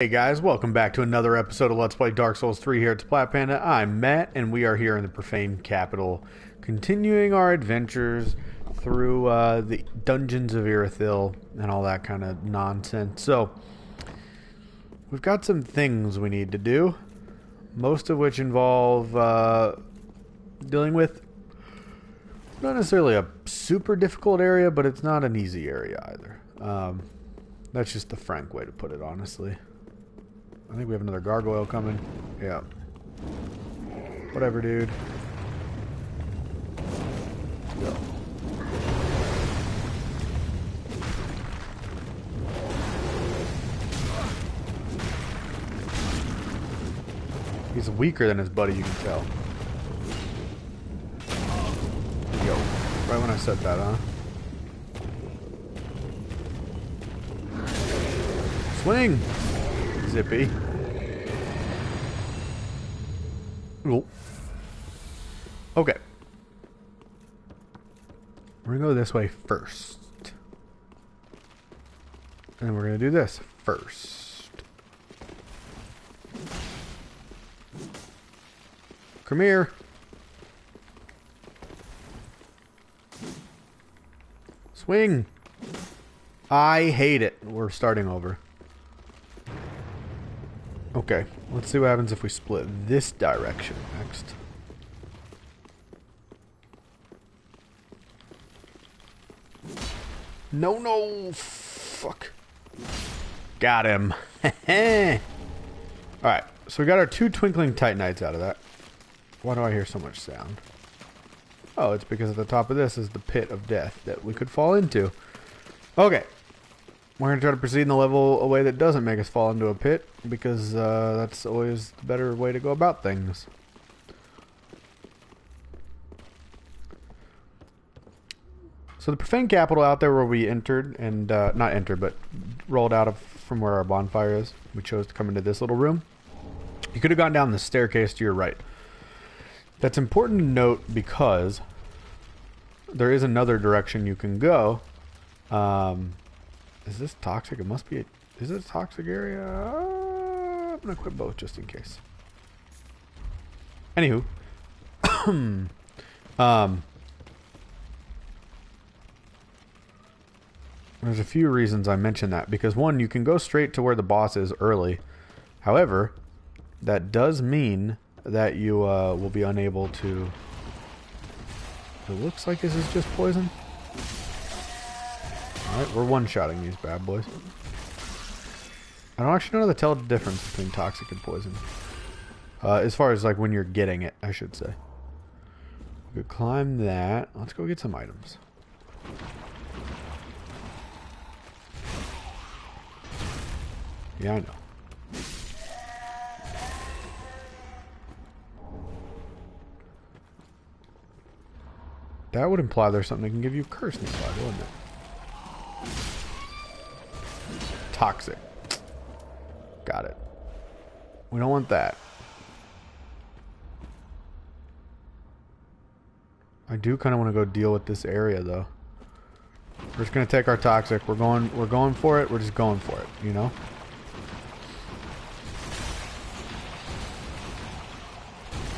Hey guys, welcome back to another episode of Let's Play Dark Souls 3 here at Splat Panda. I'm Matt, and we are here in the Profaned capital, continuing our adventures through the dungeons of Ariandel and all that kind of nonsense. So, we've got some things we need to do, most of which involve dealing with not necessarily a super difficult area, but it's not an easy area either. That's just the frank way to put it, honestly. I think we have another gargoyle coming. Yeah. Whatever, dude. Let's go. He's weaker than his buddy, you can tell. Yo. Right when I said that, huh? Swing! Zippy. Ooh. Okay. We're gonna go this way first. And we're gonna do this first. Come here. Swing. I hate it. We're starting over. Okay, let's see what happens if we split this direction next. No, no! Fuck. Got him. Alright, so we got our two twinkling titanites out of that. Why do I hear so much sound? Oh, it's because at the top of this is the pit of death that we could fall into. Okay. We're going to try to proceed in the level a way that doesn't make us fall into a pit, because that's always the better way to go about things. So the Profaned capital out there where we entered, and not entered, but rolled out of from where our bonfire is. We chose to come into this little room. You could have gone down the staircase to your right. That's important to note because there is another direction you can go. Is this toxic? It must be. Is it a toxic area? I'm gonna equip both just in case. Anywho, there's a few reasons I mention that, because one, you can go straight to where the boss is early. However, that does mean that you will be unable to. It looks like this is just poison. Alright, we're one-shotting these bad boys. I don't actually know how to tell the difference between toxic and poison. As far as like when you're getting it, I should say. We could climb that. Let's go get some items. Yeah, I know. That would imply there's something that can give you curse nearby, wouldn't it? Toxic. Got it. We don't want that. I do kind of want to go deal with this area though. We're just gonna take our toxic. We're going for it. We're just going for it, you know?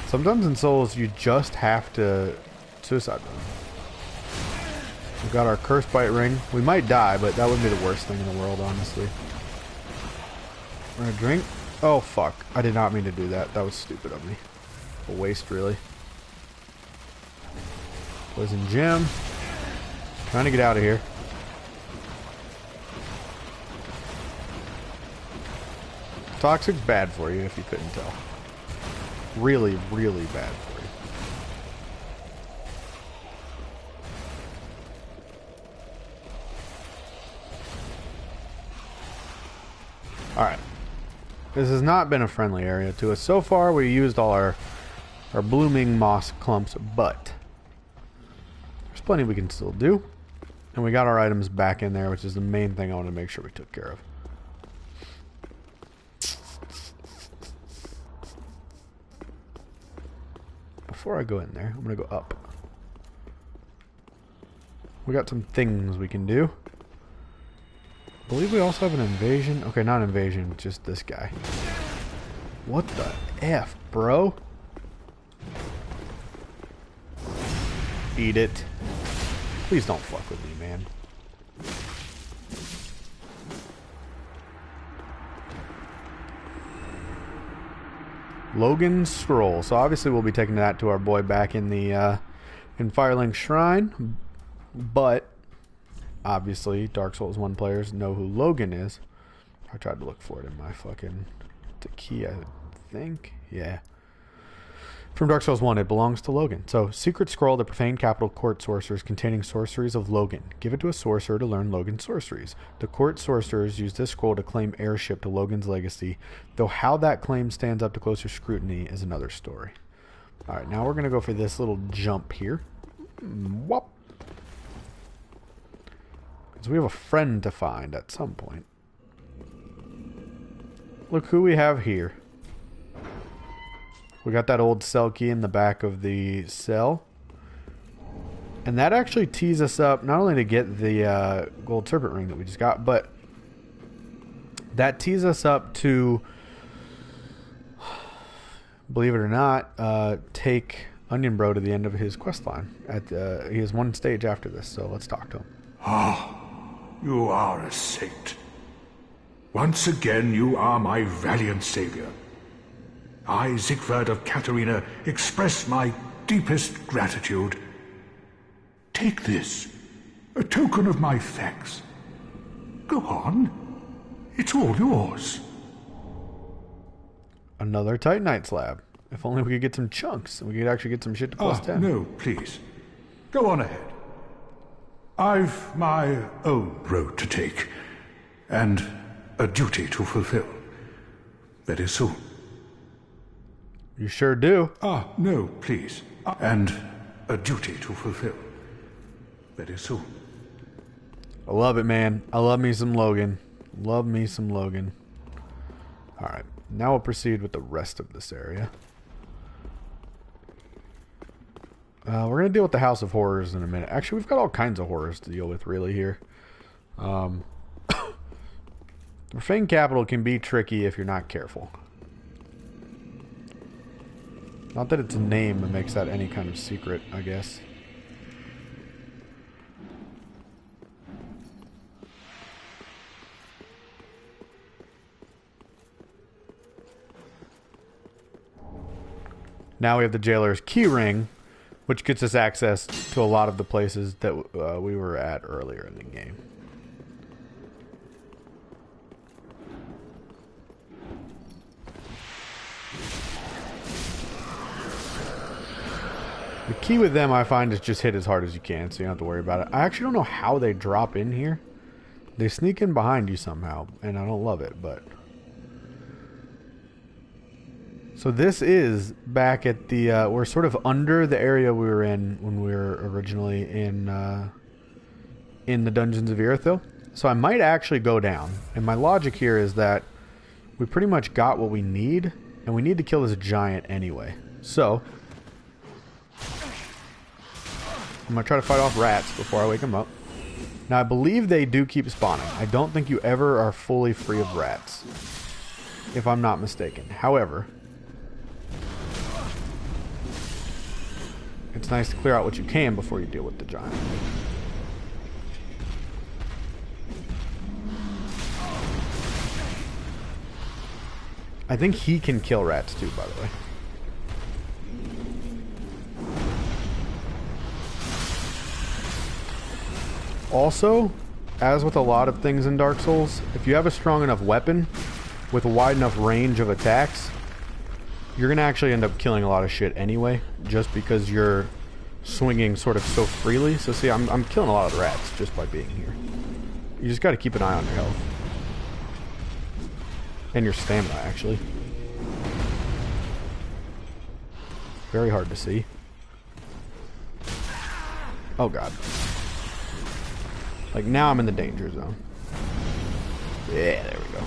Sometimes in Souls you just have to suicide them. We've got our curse bite ring. We might die, but that wouldn't be the worst thing in the world, honestly. We're gonna drink. Oh, fuck. I did not mean to do that. That was stupid of me. A waste, really. Poison gem. Trying to get out of here. Toxic's bad for you, if you couldn't tell. Really, really bad for you. Alright. This has not been a friendly area to us. So far, we used all our blooming moss clumps, but there's plenty we can still do. And we got our items back in there, which is the main thing I want to make sure we took care of. Before I go in there, I'm going to go up. We got some things we can do. believe we also have an invasion. Okay, not invasion, just this guy. What the F, bro? Eat it. Please don't fuck with me, man. Logan's Scroll. So obviously we'll be taking that to our boy back in the in Firelink Shrine, but obviously Dark Souls 1 players know who Logan is. I tried to look for it in my fucking key, I think. Yeah. From Dark Souls 1, it belongs to Logan. So, Secret Scroll, the Profaned Capital Court Sorcerers containing sorceries of Logan. Give it to a sorcerer to learn Logan's sorceries. The court sorcerers use this scroll to claim heirship to Logan's legacy, though how that claim stands up to closer scrutiny is another story. Alright, now we're going to go for this little jump here. Whop! Because we have a friend to find at some point. Look who we have here. We got that old cell key in the back of the cell. And that actually tees us up not only to get the gold serpent ring that we just got, but that tees us up to, believe it or not, take Onion Bro to the end of his quest line. He has one stage after this, so let's talk to him. Ah, you are a saint. Once again, you are my valiant savior. I, Siegfried of Katarina, express my deepest gratitude. Take this, a token of my thanks. Go on. It's all yours. Another Titanite slab. If only we could get some chunks, we could actually get some shit to plus 10. No, please. Go on ahead. I've my own road to take, and a duty to fulfill. Very soon. You sure do. No, please. And a duty to fulfill. Very soon. I love it, man. I love me some Logan. Love me some Logan. Alright, now we'll proceed with the rest of this area. We're going to deal with the House of Horrors in a minute. Actually, we've got all kinds of horrors to deal with, really, here. The Profaned Capital can be tricky if you're not careful. Not that it's a name that makes that any kind of secret, I guess. Now we have the Jailer's Key Ring, which gets us access to a lot of the places that we were at earlier in the game. The key with them, I find, is just hit as hard as you can, so you don't have to worry about it. I actually don't know how they drop in here. They sneak in behind you somehow, and I don't love it, but... So this is back at the... we're sort of under the area we were in when we were originally in the Dungeons of Ariandel. So I might actually go down. And my logic here is that we pretty much got what we need, and we need to kill this giant anyway. So... I'm going to try to fight off rats before I wake them up. Now, I believe they do keep spawning. I don't think you ever are fully free of rats, if I'm not mistaken. However, it's nice to clear out what you can before you deal with the giant. I think he can kill rats too, by the way. Also, as with a lot of things in Dark Souls, if you have a strong enough weapon with a wide enough range of attacks, you're going to actually end up killing a lot of shit anyway, just because you're swinging sort of so freely. So see, I'm killing a lot of rats just by being here. You just got to keep an eye on your health. And your stamina, actually. Very hard to see. Oh god. Like, now I'm in the danger zone. Yeah, there we go.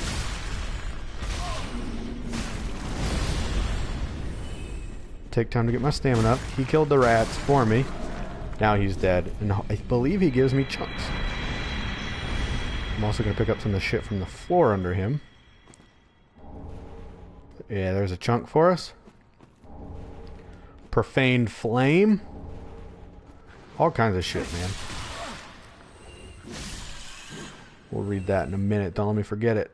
Take time to get my stamina up. He killed the rats for me. Now he's dead. And I believe he gives me chunks. I'm also going to pick up some of the shit from the floor under him. Yeah, there's a chunk for us. Profaned flame. All kinds of shit, man. We'll read that in a minute. Don't let me forget it.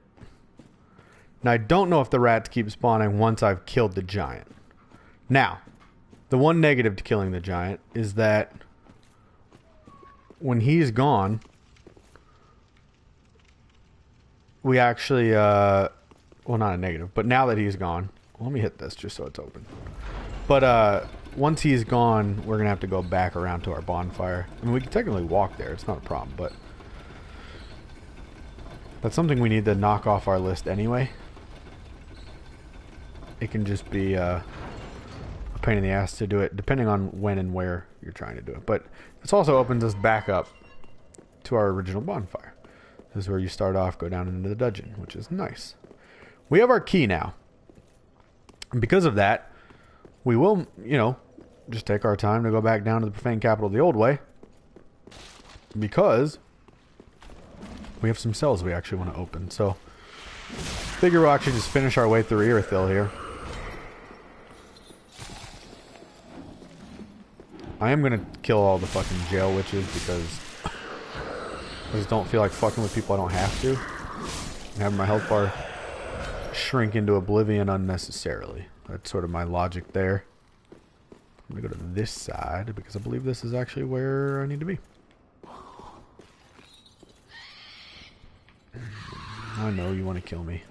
Now, I don't know if the rats keep spawning once I've killed the giant. Now, the one negative to killing the giant is that when he's gone, we actually, well, not a negative, but now that he's gone, let me hit this just so it's open. But once he's gone, we're going to have to go back around to our bonfire. I mean, we can technically walk there. It's not a problem, but that's something we need to knock off our list anyway. It can just be a pain in the ass to do it, depending on when and where you're trying to do it. But this also opens us back up to our original bonfire. This is where you start off, go down into the dungeon, which is nice. We have our key now. And because of that, we will, you know, just take our time to go back down to the Profaned Capital the old way. Because we have some cells we actually want to open. So, figure we'll actually just finish our way through Ariandel here. I am going to kill all the fucking jail witches because I just don't feel like fucking with people I don't have to. And having my health bar shrink into oblivion unnecessarily. That's sort of my logic there. I'm going to go to this side because I believe this is actually where I need to be. I know you want to kill me.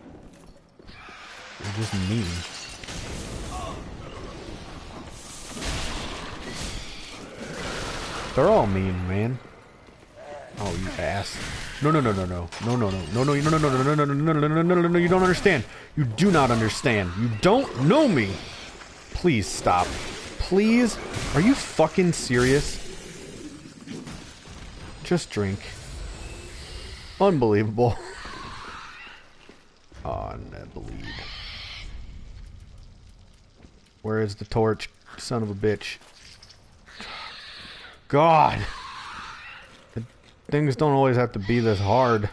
You're just mean. They're all mean, man. Oh, you ass. No, no, no, no, no. No, no, no. No, no, no, no, no, no, no, no, no, no, no, no, no, no, no, you don't understand. You do not understand. You don't know me. Please stop. Please? Are you fucking serious? Just drink. Unbelievable. Oh, and that bleed. Where is the torch, son of a bitch? God! Things don't always have to be this hard.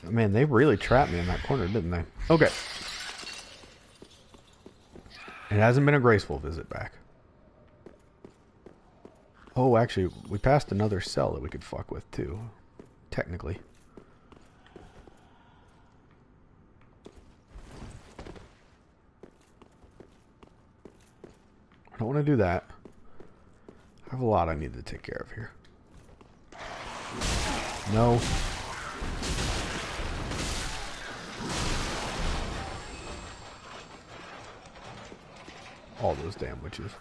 Man, they really trapped me in that corner, didn't they? Okay. It hasn't been a graceful visit back. Oh, actually, we passed another cell that we could fuck with, too. Technically. I don't want to do that. I have a lot I need to take care of here. No. All those damn witches.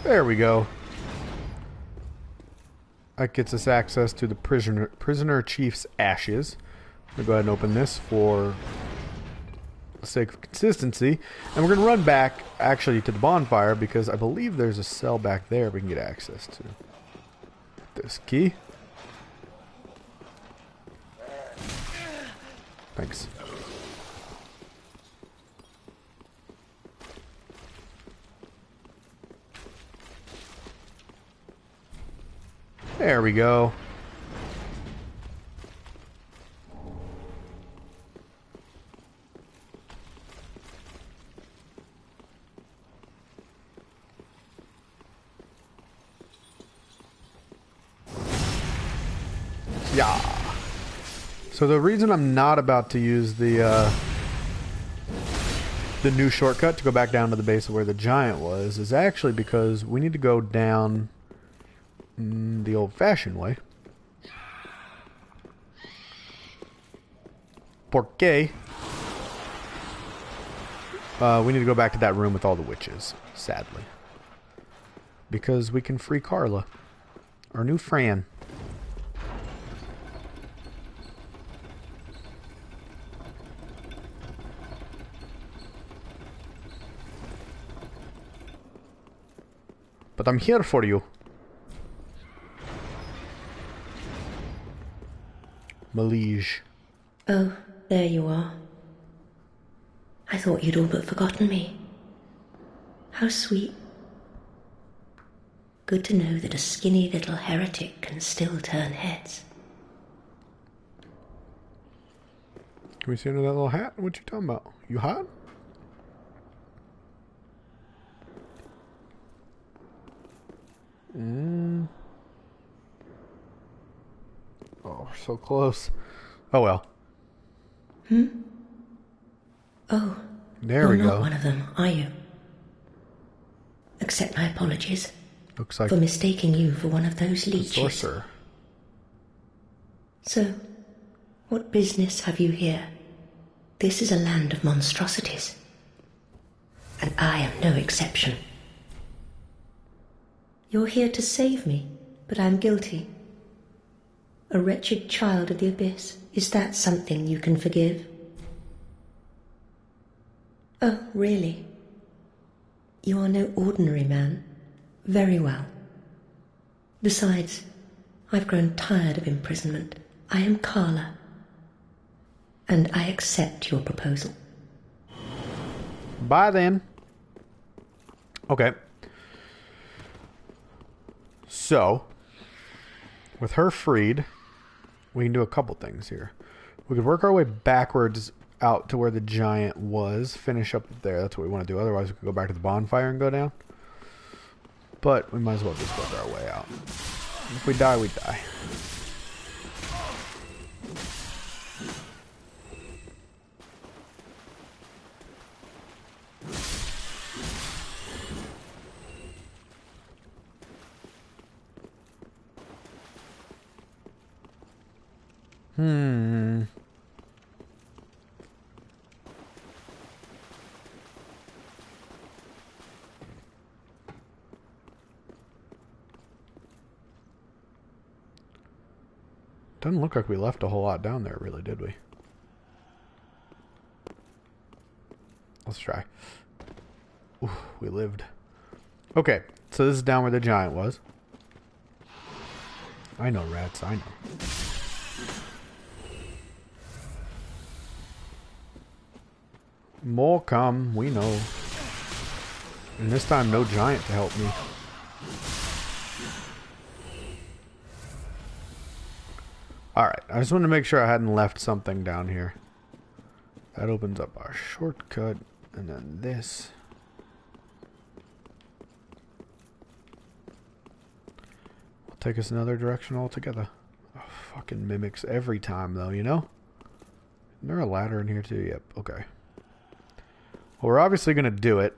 There we go. That gets us access to the prisoner chief's ashes. I'm going to go ahead and open this for the sake of consistency. And we're going to run back, actually, to the bonfire because I believe there's a cell back there we can get access to. This key. Thanks. There we go. Yeah. So the reason I'm not about to use the new shortcut to go back down to the base of where the giant was is actually because we need to go down the old-fashioned way. Porque we need to go back to that room with all the witches, sadly. Because we can free Carla. Our new Fran. But I'm here for you. Malige. Oh, there you are. I thought you'd all but forgotten me. How sweet. Good to know that a skinny little heretic can still turn heads. Can we see under that little hat? What you talking about? You hot? Oh, we're so close. Oh well. Oh, There we you're not go. one of them, are you? Accept my apologies Looks like for mistaking you for one of those a leeches. sorcerer. So, what business have you here? This is a land of monstrosities, and I am no exception. You're here to save me, but I'm guilty. A wretched child of the abyss. Is that something you can forgive? Oh, really? You are no ordinary man. Very well. Besides, I've grown tired of imprisonment. I am Carla, and I accept your proposal. Bye then. Okay. So, with her freed, we can do a couple things here. We could work our way backwards out to where the giant was, finish up there. That's what we want to do. Otherwise, we could go back to the bonfire and go down. But we might as well just work our way out. If we die, we die. Doesn't look like we left a whole lot down there, really, did we? Let's try. Ooh, we lived. Okay, so this is down where the giant was. I know, rats, I know. More come, we know. And this time, no giant to help me. Alright, I just wanted to make sure I hadn't left something down here. That opens up our shortcut, and then this. Will take us another direction altogether. Oh, fucking mimics every time, though, you know? Isn't there a ladder in here, too? Yep, okay. Well, we're obviously going to do it.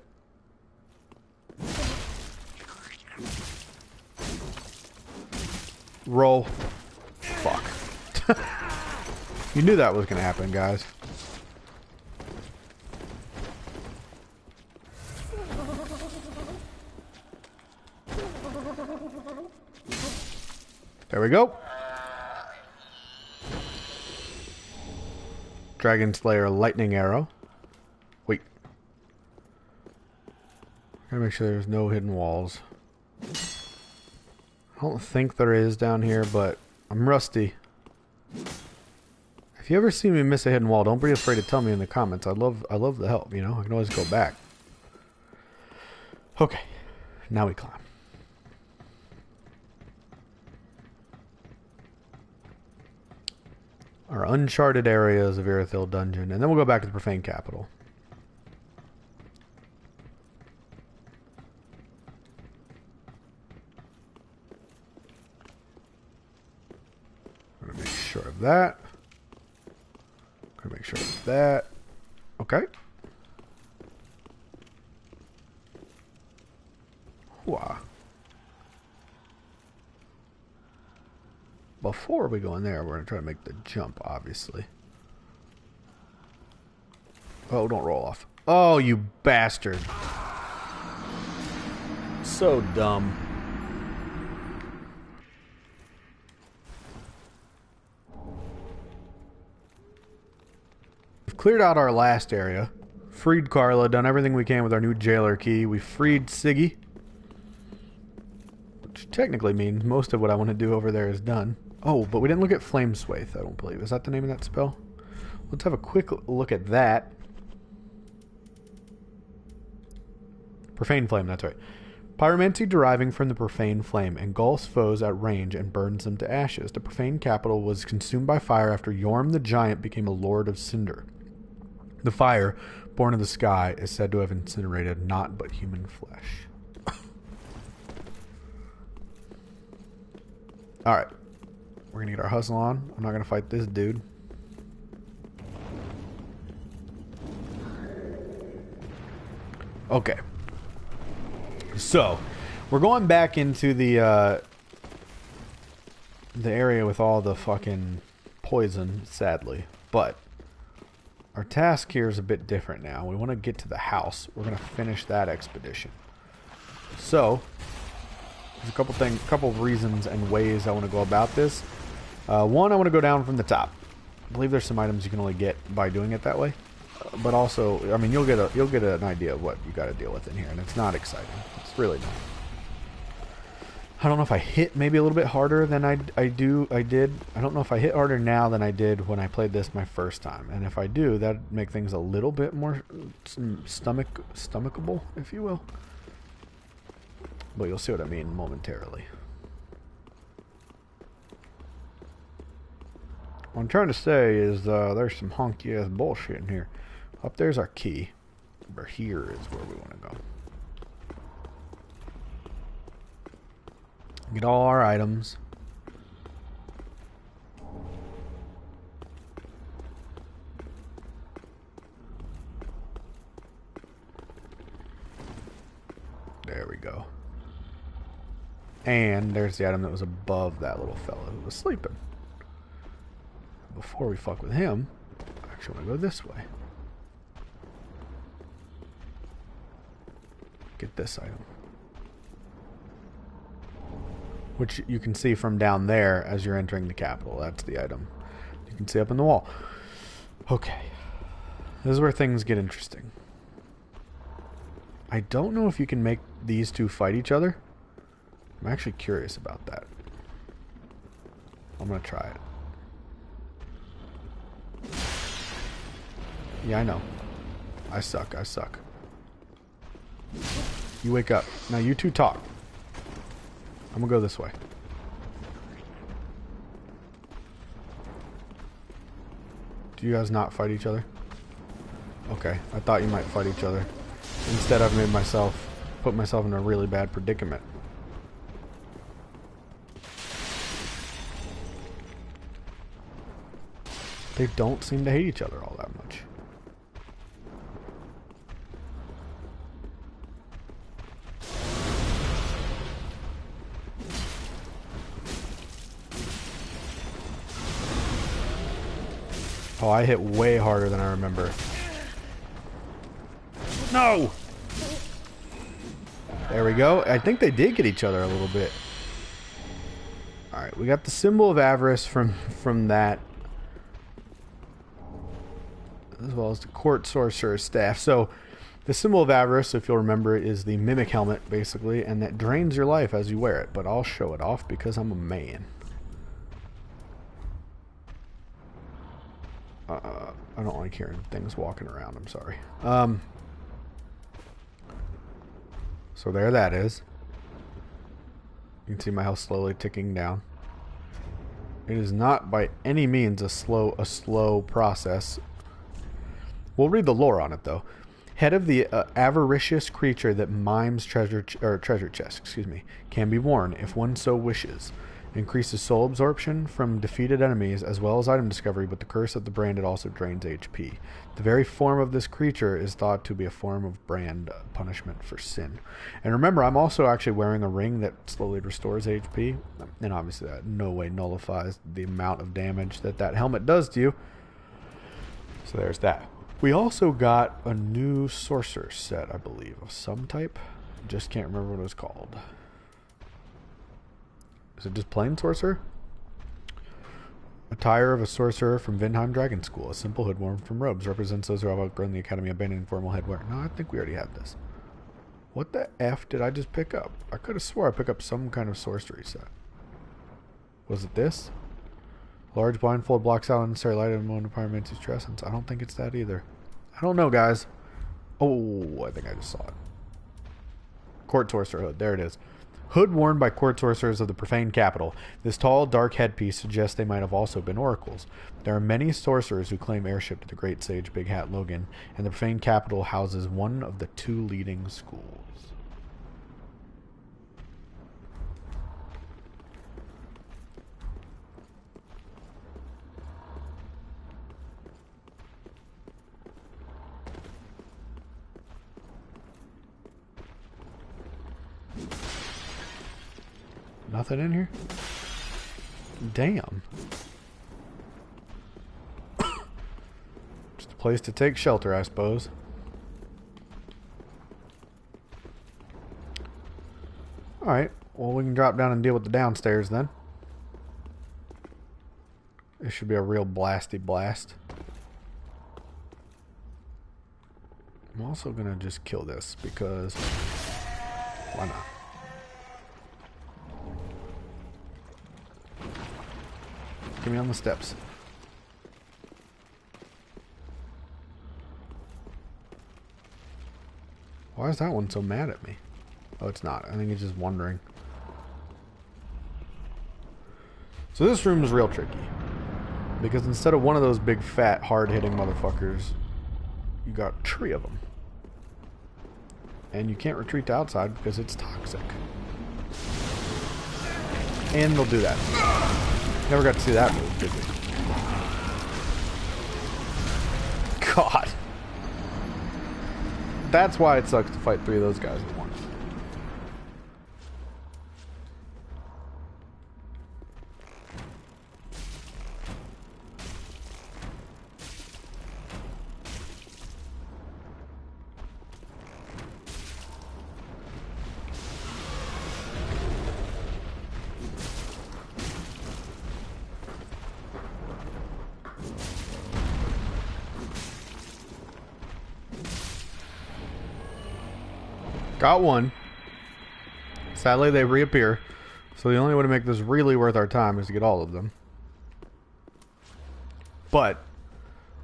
Roll. Fuck. You knew that was going to happen, guys. There we go. Dragon Slayer lightning arrow. Wait. Gotta make sure there's no hidden walls. I don't think there is down here, but I'm rusty. If you ever see me miss a hidden wall, don't be afraid to tell me in the comments. I love the help, you know? I can always go back. Okay. Now we climb. Our uncharted areas of Ariandel dungeon, and then we'll go back to the Profaned capital. I'm gonna make sure of that. Gonna make sure of that. Okay. Wow. Before we go in there, we're going to try to make the jump, obviously. Oh, don't roll off. Oh, you bastard. So dumb. We've cleared out our last area. Freed Carla, done everything we can with our new jailer key. We freed Siggy. Which technically means most of what I want to do over there is done. Oh, but we didn't look at Flame Swathe, I don't believe. Is that the name of that spell? Let's have a quick look at that. Profaned Flame, that's right. Pyromancy deriving from the Profaned Flame engulfs foes at range and burns them to ashes. The Profaned capital was consumed by fire after Yorm the Giant became a Lord of Cinder. The fire, born of the sky, is said to have incinerated naught but human flesh. Alright. We're gonna get our hustle on. I'm not gonna fight this dude. Okay. So, we're going back into the area with all the fucking poison, sadly. But our task here is a bit different now. We want to get to the house. We're going to finish that expedition. So, there's a couple of reasons and ways I want to go about this. One, I want to go down from the top. I believe there's some items you can only get by doing it that way. But also, I mean, you'll get an idea of what you got to deal with in here, and it's not exciting. It's really not. I don't know if I hit maybe a little bit harder than I did. I don't know if I hit harder now than I did when I played this my first time. And if I do, that'd make things a little bit more stomachable, if you will. But you'll see what I mean momentarily. What I'm trying to say is there's some honky ass bullshit in here. Up there's our key. Over here is where we want to go. Get all our items. There we go. And there's the item that was above that little fellow who was sleeping. Before we fuck with him, I actually want to go this way. Get this item. Which you can see from down there as you're entering the capital. That's the item. You can see up in the wall. Okay. This is where things get interesting. I don't know if you can make these two fight each other. I'm actually curious about that. I'm going to try it. Yeah, I know. I suck. You wake up. Now you two talk. I'm gonna go this way. Do you guys not fight each other? Okay, I thought you might fight each other. Instead, I've put myself in a really bad predicament. They don't seem to hate each other all that much. Oh, I hit way harder than I remember. No! There we go. I think they did get each other a little bit. Alright, we got the symbol of avarice from that. As well as the court sorcerer's staff. So, the symbol of avarice, if you'll remember, is the mimic helmet, basically, and that drains your life as you wear it. But I'll show it off because I'm a man. I don't like hearing things walking around. I'm sorry. So there that is. You can see my health slowly ticking down. It is not by any means a slow process. We'll read the lore on it though. Head of the avaricious creature that mimes treasure chest, can be worn if one so wishes. Increases soul absorption from defeated enemies as well as item discovery, but the curse of the brand it also drains HP. The very form of this creature is thought to be a form of brand punishment for sin. And remember, I'm also actually wearing a ring that slowly restores HP, and obviously that in no way nullifies the amount of damage that helmet does to you. So there's that. We also got a new sorcerer set, I believe, of some type. Just can't remember what it was called. Is it just plain sorcerer? Attire of a sorcerer from Vinheim Dragon School. A simple hood worn from robes. Represents those who have outgrown the academy abandoning formal headwear. No, I think we already have this. What the F did I just pick up? I could have swore I picked up some kind of sorcery set. Was it this? Large blindfold blocks out unnecessary light and moon environmental stressants. I don't think it's that either. I don't know, guys. Oh, I think I just saw it. Court sorcerer hood. There it is. Hood worn by court sorcerers of the Profaned capital. This tall, dark headpiece suggests they might have also been oracles. There are many sorcerers who claim heirship to the great sage Big Hat Logan, and the Profaned capital houses one of the 2 leading schools. Nothing in here? Damn. Just a place to take shelter, I suppose. Alright, well we can drop down and deal with the downstairs then. This should be a real blasty blast. I'm also gonna just kill this because why not? Get me on the steps. Why is that one so mad at me? Oh, it's not. I think it's just wondering. So this room is real tricky. Because instead of one of those big, fat, hard-hitting motherfuckers, you got 3 of them. And you can't retreat to outside because it's toxic. And they'll do that. Never got to see that move, did we? God. That's why it sucks to fight 3 of those guys at once. Got one. Sadly, they reappear. So the only way to make this really worth our time is to get all of them. But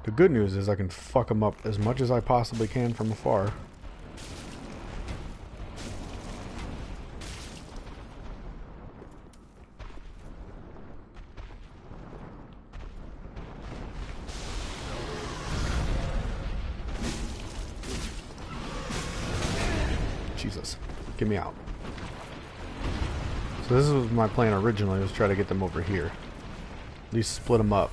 the good news is I can fuck them up as much as I possibly can from afar. Jesus. Get me out. So this was my plan originally, was try to get them over here. At least split them up.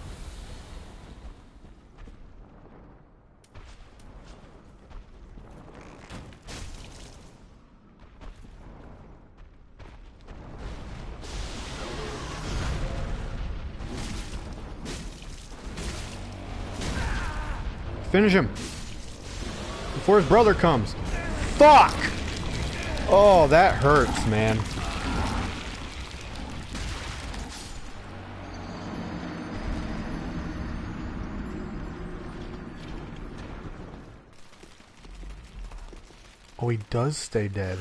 Finish him before his brother comes. Fuck! Oh, that hurts, man. Oh, he does stay dead.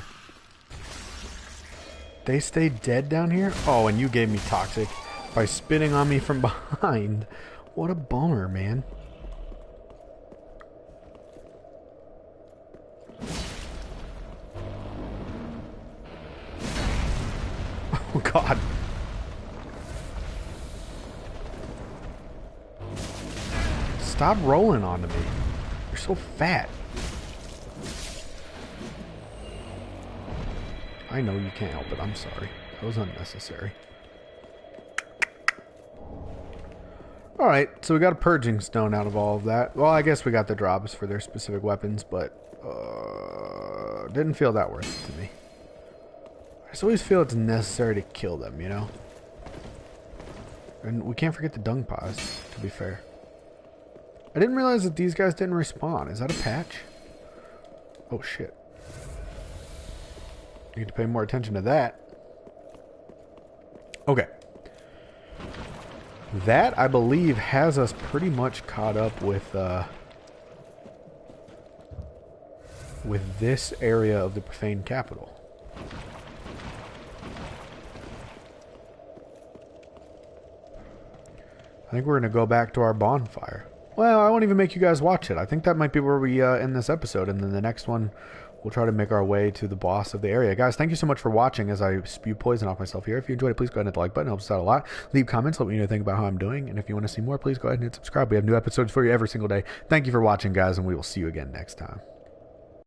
They stay dead down here? Oh, and you gave me toxic by spitting on me from behind. What a bummer, man. Oh, God. Stop rolling onto me. You're so fat. I know you can't help it. I'm sorry. That was unnecessary. Alright, so we got a purging stone out of all of that. Well, I guess we got the drops for their specific weapons, but didn't feel that worth it to me. I just always feel it's necessary to kill them, you know? And we can't forget the dung paws, to be fair. I didn't realize that these guys didn't respawn. Is that a patch? Oh, shit. Need to pay more attention to that. Okay. That, I believe, has us pretty much caught up with this area of the Profaned capital. think we're going to go back to our bonfire. Well, I won't even make you guys watch it. I think that might be where we end this episode, and then the next one, we'll try to make our way to the boss of the area. Guys, thank you so much for watching as I spew poison off myself here. If you enjoyed it, please go ahead and hit the like button. It helps us out a lot. Leave comments. Let me know what you think about how I'm doing. And if you want to see more, please go ahead and hit subscribe. We have new episodes for you every single day. Thank you for watching, guys, and we will see you again next time.